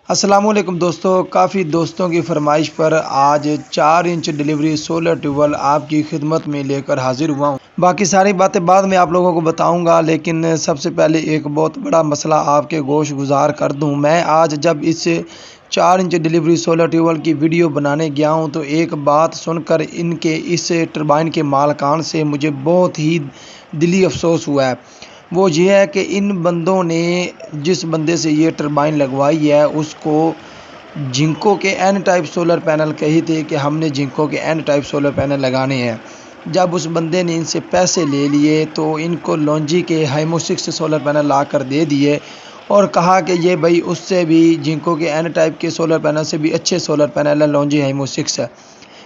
अस्सलामुअलैकुम दोस्तों, काफ़ी दोस्तों की फरमाइश पर आज 4 इंच डिलीवरी सोलर ट्यूबवेल आपकी खिदमत में लेकर हाजिर हुआ हूँ। बाकी सारी बातें बाद में आप लोगों को बताऊंगा, लेकिन सबसे पहले एक बहुत बड़ा मसला आपके गोश गुजार कर दूं। मैं आज जब इस 4 इंच डिलीवरी सोलर ट्यूबवेल की वीडियो बनाने गया हूं तो एक बात सुनकर इनके इस टरबाइन के मालकान से मुझे बहुत ही दिली अफसोस हुआ है। वो ये है कि इन बंदों ने जिस बंदे से ये टरबाइन लगवाई है उसको जिंको के एन टाइप सोलर पैनल कही थे कि हमने जिंको के एन टाइप सोलर पैनल लगाने हैं। जब उस बंदे ने इनसे पैसे ले लिए तो इनको लॉन्जी के हाइमो 6 सोलर पैनल ला कर दे दिए और कहा कि ये भाई उससे भी जिंको के एन टाइप के सोलर पैनल से भी अच्छे सोलर पैनल है, लॉन्जी हाइमो 6 है।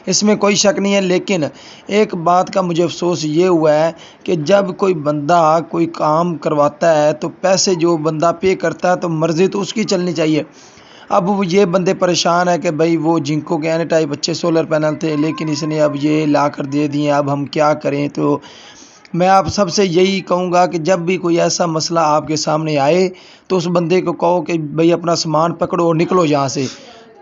इसमें कोई शक नहीं है, लेकिन एक बात का मुझे अफसोस ये हुआ है कि जब कोई बंदा कोई काम करवाता है तो पैसे जो बंदा पे करता है तो मर्ज़ी तो उसकी चलनी चाहिए। अब वो ये बंदे परेशान है कि भाई वो जिंको के एन टाइप अच्छे सोलर पैनल थे, लेकिन इसने अब ये ला कर दे दिए, अब हम क्या करें। तो मैं आप सबसे यही कहूँगा कि जब भी कोई ऐसा मसला आपके सामने आए तो उस बंदे को कहो कि भाई अपना सामान पकड़ो और निकलो यहाँ से।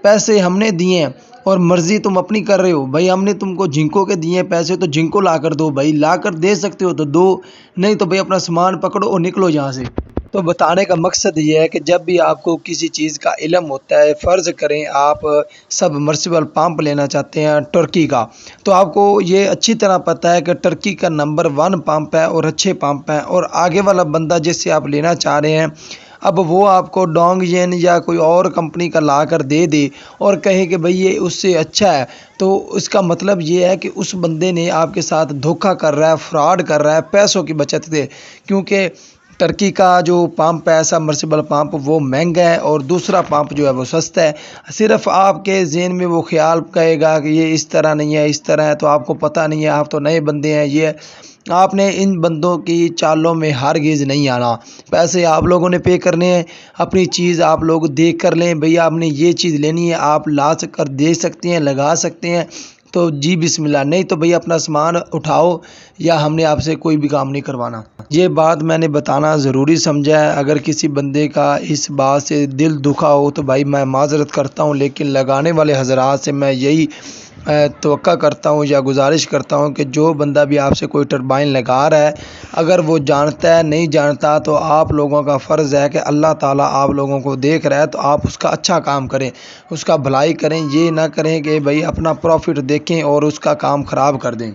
पैसे हमने दिए हैं और मर्ज़ी तुम अपनी कर रहे हो। भाई हमने तुमको जिंको के दिए हैं पैसे, तो जिंको ला कर दो। भाई ला कर दे सकते हो तो दो, नहीं तो भाई अपना सामान पकड़ो और निकलो यहाँ से। तो बताने का मकसद ये है कि जब भी आपको किसी चीज़ का इल्म होता है, फ़र्ज़ करें आप सबमर्सिबल पंप लेना चाहते हैं टर्की का, तो आपको ये अच्छी तरह पता है कि टर्की का नंबर 1 पंप है और अच्छे पंप हैं, और आगे वाला बंदा जिससे आप लेना चाह रहे हैं अब वो आपको डोंगजेन या कोई और कंपनी का ला कर दे दे और कहे कि भाई ये उससे अच्छा है, तो इसका मतलब ये है कि उस बंदे ने आपके साथ धोखा कर रहा है, फ्रॉड कर रहा है पैसों की बचत से। क्योंकि टर्की का जो पंप है सबमर्सिबल पंप वो महंगा है और दूसरा पंप जो है वो सस्ता है। सिर्फ आपके ज़हन में वो ख्याल कहेगा कि ये इस तरह नहीं है, इस तरह है, तो आपको पता नहीं है, आप तो नए बंदे हैं। ये आपने इन बंदों की चालों में हरगिज़ नहीं आना। पैसे आप लोगों ने पे करने हैं, अपनी चीज़ आप लोग देख कर लें। भैया आपने ये चीज़ लेनी है, आप ला कर दे सकते हैं, लगा सकते हैं तो जी बिस्मिल्लाह, नहीं तो भैया अपना सामान उठाओ या हमने आपसे कोई भी काम नहीं करवाना। ये बात मैंने बताना ज़रूरी समझा है। अगर किसी बंदे का इस बात से दिल दुखा हो तो भाई मैं माज़रत करता हूँ, लेकिन लगाने वाले हज़रात से मैं यही तवक्का करता हूँ या गुजारिश करता हूँ कि जो बंदा भी आपसे कोई टरबाइन लगा रहा है, अगर वो जानता है नहीं जानता, तो आप लोगों का फ़र्ज़ है कि अल्लाह ताला आप लोगों को देख रहा है तो आप उसका अच्छा काम करें, उसका भलाई करें। ये ना करें कि भाई अपना प्रॉफिट देखें और उसका काम ख़राब कर दें।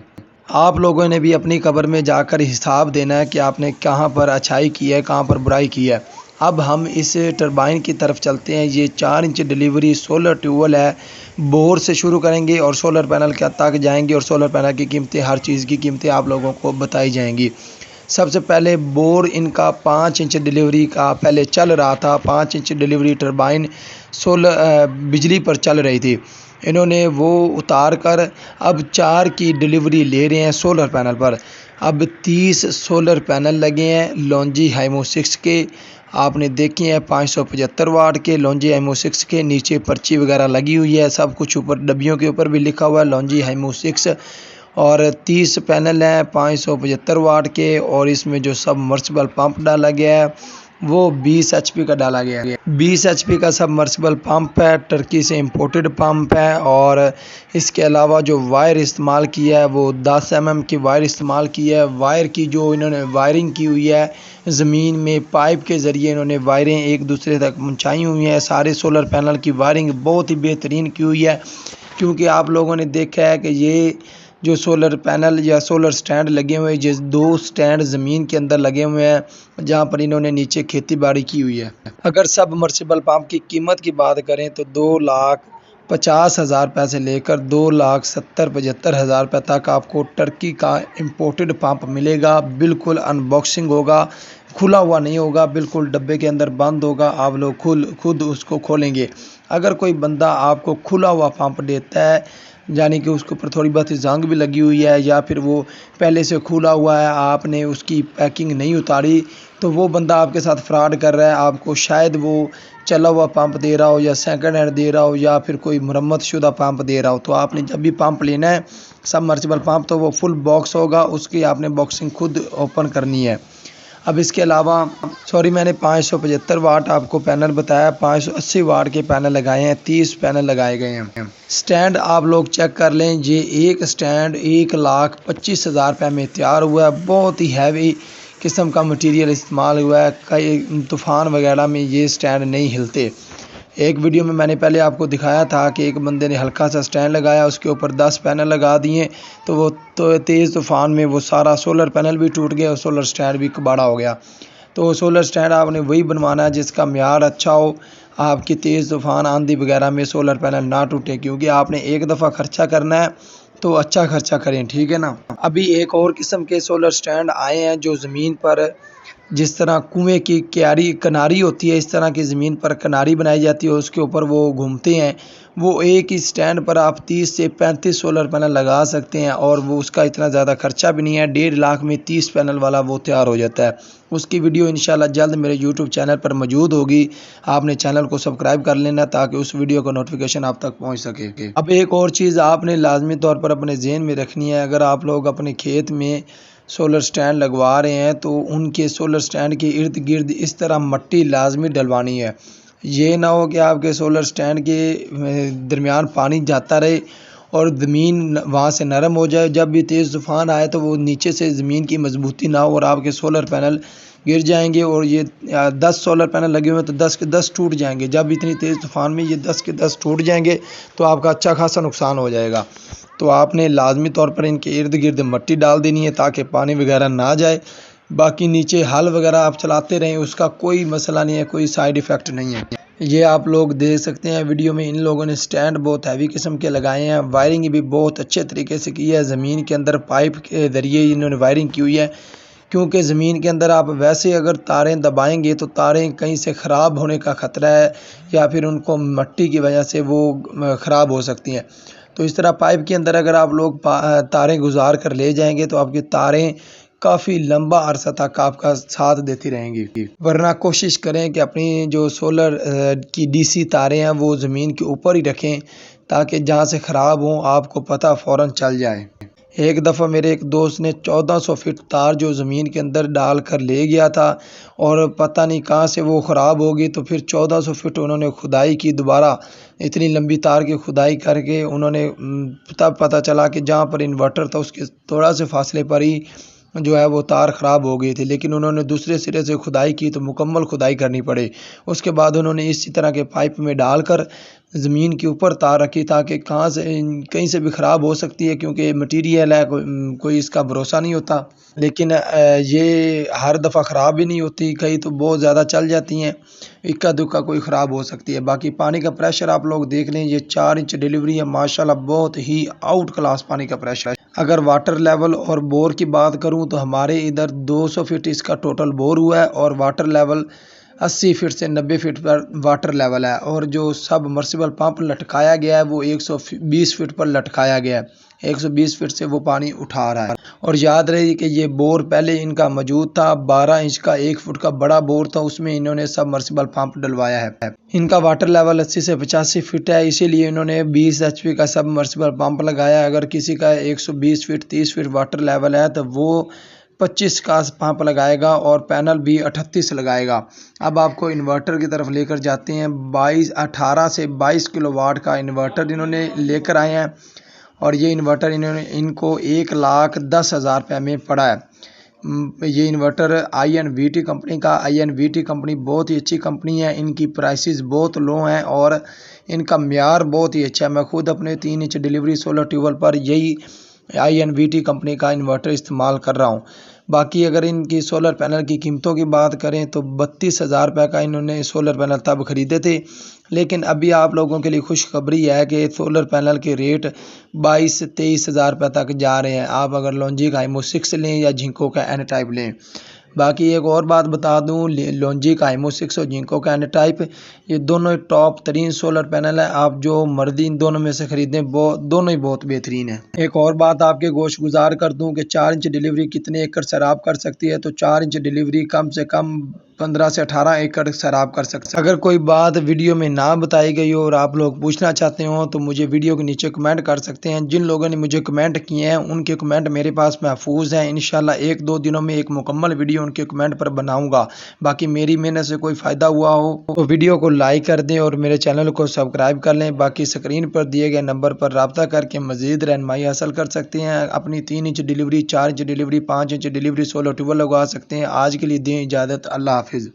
आप लोगों ने भी अपनी कब्र में जाकर हिसाब देना है कि आपने कहाँ पर अच्छाई की है, कहाँ पर बुराई की है। अब हम इस टरबाइन की तरफ चलते हैं। ये 4 इंच डिलीवरी सोलर ट्यूबवेल है। बोर से शुरू करेंगे और सोलर पैनल के तक जाएंगे, और सोलर पैनल की कीमतें, हर चीज़ की कीमतें आप लोगों को बताई जाएंगी। सबसे पहले बोर इनका 5 इंच डिलीवरी का पहले चल रहा था। 5 इंच डिलीवरी टरबाइन सोलर बिजली पर चल रही थी, इन्होंने वो उतार कर अब 4 की डिलीवरी ले रहे हैं सोलर पैनल पर। अब 30 सोलर पैनल लगे हैं लॉन्जी हाइमो 6 के, आपने देखे हैं 575 वाट के लॉन्जी हाइमो 6 के। नीचे पर्ची वगैरह लगी हुई है, सब कुछ ऊपर डब्बियों के ऊपर भी लिखा हुआ है लॉन्जी हाइमो 6। और 30 पैनल हैं 575 वाट के, और इसमें जो सबमर्सिबल पंप डाला गया है वो 20 एचपी का डाला गया है। 20 एचपी का सबमर्सिबल पंप है, टर्की से इंपोर्टेड पंप है। और इसके अलावा जो वायर इस्तेमाल किया है वो 10 mm की वायर इस्तेमाल की है। वायर की जो इन्होंने वायरिंग की हुई है, ज़मीन में पाइप के ज़रिए इन्होंने वायरें एक दूसरे तक पहुँचाई हुई हैं। सारे सोलर पैनल की वायरिंग बहुत ही बेहतरीन की हुई है, क्योंकि आप लोगों ने देखा है कि ये जो सोलर पैनल या सोलर स्टैंड लगे हुए हैं, जिस 2 स्टैंड ज़मीन के अंदर लगे हुए हैं जहां पर इन्होंने नीचे खेती बाड़ी की हुई है। अगर सबमर्सिबल पंप की कीमत की बात करें तो 2,50,000 रुपये से लेकर 2,70,000-75,000 रुपये तक आपको टर्की का इंपोर्टेड पंप मिलेगा। बिल्कुल अनबॉक्सिंग होगा, खुला हुआ नहीं होगा, बिल्कुल डब्बे के अंदर बंद होगा, आप लोग खुद उसको खोलेंगे। अगर कोई बंदा आपको खुला हुआ पंप देता है, यानी कि उसके ऊपर थोड़ी बहुत जंग भी लगी हुई है या फिर वो पहले से खुला हुआ है, आपने उसकी पैकिंग नहीं उतारी, तो वो बंदा आपके साथ फ्रॉड कर रहा है। आपको शायद वो चला हुआ पंप दे रहा हो या सेकंड हैंड दे रहा हो या फिर कोई मुरम्मत शुदा पंप दे रहा हो। तो आपने जब भी पंप लेना है सबमर्सिबल पंप, तो वो फुल बॉक्स होगा, उसकी आपने बॉक्सिंग खुद ओपन करनी है। अब इसके अलावा मैंने 575 वाट आपको पैनल बताया, 580 वाट के पैनल लगाए हैं, 30 पैनल लगाए गए हैं। स्टैंड आप लोग चेक कर लें, ये एक स्टैंड 1,25,000 रुपये में तैयार हुआ है। बहुत ही हैवी किस्म का मटेरियल इस्तेमाल हुआ है, कई तूफ़ान वगैरह में ये स्टैंड नहीं हिलते। एक वीडियो में मैंने पहले आपको दिखाया था कि एक बंदे ने हल्का सा स्टैंड लगाया, उसके ऊपर 10 पैनल लगा दिए, तो वो तेज़ तूफ़ान में वो सारा सोलर पैनल भी टूट गया और सोलर स्टैंड भी कबाड़ा हो गया। तो सोलर स्टैंड आपने वही बनवाना है जिसका म्यार अच्छा हो, आपकी तेज़ तूफ़ान आंधी वगैरह में सोलर पैनल ना टूटे, क्योंकि आपने एक दफ़ा खर्चा करना है तो अच्छा खर्चा करें, ठीक है ना। अभी एक और किस्म के सोलर स्टैंड आए हैं जो ज़मीन पर, जिस तरह कुएं की किनारी होती है, इस तरह की ज़मीन पर किनारी बनाई जाती है, उसके ऊपर वो घूमते हैं। वो एक ही स्टैंड पर आप 30 से 35 सोलर पैनल लगा सकते हैं और वो उसका इतना ज़्यादा खर्चा भी नहीं है। 1.5 लाख में 30 पैनल वाला वो तैयार हो जाता है। उसकी वीडियो इंशाल्लाह जल्द मेरे यूट्यूब चैनल पर मौजूद होगी। आपने चैनल को सब्सक्राइब कर लेना ताकि उस वीडियो का नोटिफिकेशन आप तक पहुँच सके। अब एक और चीज़ आपने लाजमी तौर पर अपने जहन में रखनी है, अगर आप लोग अपने खेत में सोलर स्टैंड लगवा रहे हैं तो उनके सोलर स्टैंड के इर्द गिर्द इस तरह मट्टी लाजमी डलवानी है। ये ना हो कि आपके सोलर स्टैंड के दरमियान पानी जाता रहे और ज़मीन वहाँ से नरम हो जाए, जब भी तेज़ तूफ़ान आए तो वो नीचे से ज़मीन की मजबूती ना हो और आपके सोलर पैनल गिर जाएंगे। और ये 10 सोलर पैनल लगे हुए हैं तो 10 के 10 टूट जाएंगे। जब इतनी तेज़ तूफ़ान में ये 10 के 10 टूट जाएंगे तो आपका अच्छा खासा नुकसान हो जाएगा। तो आपने लाजमी तौर पर इनके इर्द गिर्द मट्टी डाल देनी है ताकि पानी वगैरह ना जाए। बाकी नीचे हल वगैरह आप चलाते रहें, उसका कोई मसला नहीं है, कोई साइड इफ़ेक्ट नहीं है। ये आप लोग देख सकते हैं वीडियो में, इन लोगों ने स्टैंड बहुत हैवी किस्म के लगाए हैं। वायरिंग भी बहुत अच्छे तरीके से की है, ज़मीन के अंदर पाइप के ज़रिए इन्होंने वायरिंग की हुई है, क्योंकि ज़मीन के अंदर आप वैसे अगर तारें दबाएंगे तो तारें कहीं से ख़राब होने का ख़तरा है या फिर उनको मिट्टी की वजह से वो ख़राब हो सकती हैं। तो इस तरह पाइप के अंदर अगर आप लोग तारें गुजार कर ले जाएंगे तो आपकी तारें काफ़ी लंबा अरसा तक आपका साथ देती रहेंगी। वरना कोशिश करें कि अपनी जो सोलर की डीसी तारें हैं वो ज़मीन के ऊपर ही रखें ताकि जहाँ से ख़राब हों आपको पता फ़ौरन चल जाए। एक दफ़ा मेरे एक दोस्त ने 1400 फीट तार जो ज़मीन के अंदर डाल कर ले गया था और पता नहीं कहाँ से वो ख़राब हो गई, तो फिर 1400 फीट उन्होंने खुदाई की, दोबारा इतनी लंबी तार की खुदाई करके उन्होंने तब पता चला कि जहाँ पर इन्वर्टर था उसके थोड़ा से फासले पर ही जो है वो तार ख़राब हो गई थी। लेकिन उन्होंने दूसरे सिरे से खुदाई की तो मुकम्मल खुदाई करनी पड़ी। उसके बाद उन्होंने इसी तरह के पाइप में डालकर ज़मीन के ऊपर तार रखी ताकि कहाँ से कहीं से भी ख़राब हो सकती है, क्योंकि मटीरियल है, कोई इसका भरोसा नहीं होता। लेकिन ये हर दफ़ा ख़राब भी नहीं होती, कई तो बहुत ज़्यादा चल जाती हैं, इक्का दुक्का कोई ख़राब हो सकती है। बाकी पानी का प्रेशर आप लोग देख लें, ये 4 इंच डिलीवरी है माशाल्लाह, बहुत ही आउट क्लास पानी का प्रेशर है। अगर वाटर लेवल और बोर की बात करूं तो हमारे इधर 200 फीट इसका टोटल बोर हुआ है और वाटर लेवल 80 फीट से 90 फीट पर वाटर लेवल है, और जो सबमर्सिबल पंप लटकाया गया है वो 120 फीट पर लटकाया गया है। 120 फीट से वो पानी उठा रहा है। और याद रहे कि ये बोर पहले इनका मौजूद था, 12 इंच का 1 फुट का बड़ा बोर था, उसमें इन्होंने सबमर्सिबल पंप डलवाया है। इनका वाटर लेवल 80 से 85 फीट है, इसीलिए इन्होंने 20 HP का सबमर्सिबल पंप लगाया। अगर किसी का 120 फीट 30 फीट वाटर लेवल है तो वो 25 का पंप लगाएगा और पैनल भी 38 लगाएगा। अब आपको इन्वर्टर की तरफ लेकर जाते हैं। 18 से 22 किलोवाट का इन्वर्टर इन्होंने लेकर आए हैं और ये इन्वर्टर इनको 1,10,000 रुपये में पड़ा है। ये इन्वर्टर INVT कंपनी का, INVT कंपनी बहुत ही अच्छी कंपनी है, इनकी प्राइसेस बहुत लो हैं और इनका म्यार बहुत ही अच्छा है। मैं खुद अपने 3 इंच डिलीवरी सोलर ट्यूबवेल पर यही INVT कंपनी का इन्वर्टर इस्तेमाल कर रहा हूँ। बाकी अगर इनकी सोलर पैनल की कीमतों की बात करें तो 32,000 रुपये का इन्होंने सोलर पैनल तब ख़रीदे थे, लेकिन अभी आप लोगों के लिए खुशखबरी है कि सोलर पैनल के रेट 22 से 23,000 रुपये तक जा रहे हैं। आप अगर लॉन्जिक IMO 6 लें या जिंको का N टाइप लें। बाकी एक और बात बता दूं, लॉन्जिक IMO 6 और जिंको का N टाइप ये दोनों टॉप तरीन सोलर पैनल है। आप जो मर्जी इन दोनों में से खरीदें, दोनों ही बहुत बेहतरीन है। एक और बात आपके गोश गुजार कर दूं कि 4 इंच डिलीवरी कितने एकड़ सैराब कर सकती है, तो 4 इंच डिलीवरी कम से कम 15 से 18 एकड़ सैराब कर सकते हैं। अगर कोई बात वीडियो में ना बताई गई हो और आप लोग पूछना चाहते हो तो मुझे वीडियो के नीचे कमेंट कर सकते हैं। जिन लोगों ने मुझे कमेंट किए हैं उनके कमेंट मेरे पास महफूज हैं। इंशाल्लाह 1-2 दिनों में एक मुकम्मल वीडियो उनके कमेंट पर बनाऊंगा। बाकी मेरी मेहनत से कोई फ़ायदा हुआ हो तो वीडियो को लाइक कर दें और मेरे चैनल को सब्सक्राइब कर लें। बाकी स्क्रीन पर दिए गए नंबर पर रब्ता करके मज़ीद रहनुमाई हासिल कर सकते हैं। अपनी 3 inch delivery, 4 inch delivery, 5 inch delivery, solar tubewell लगवा सकते हैं। आज के लिए दें इजाज़त। अल्लाह हाफिज़।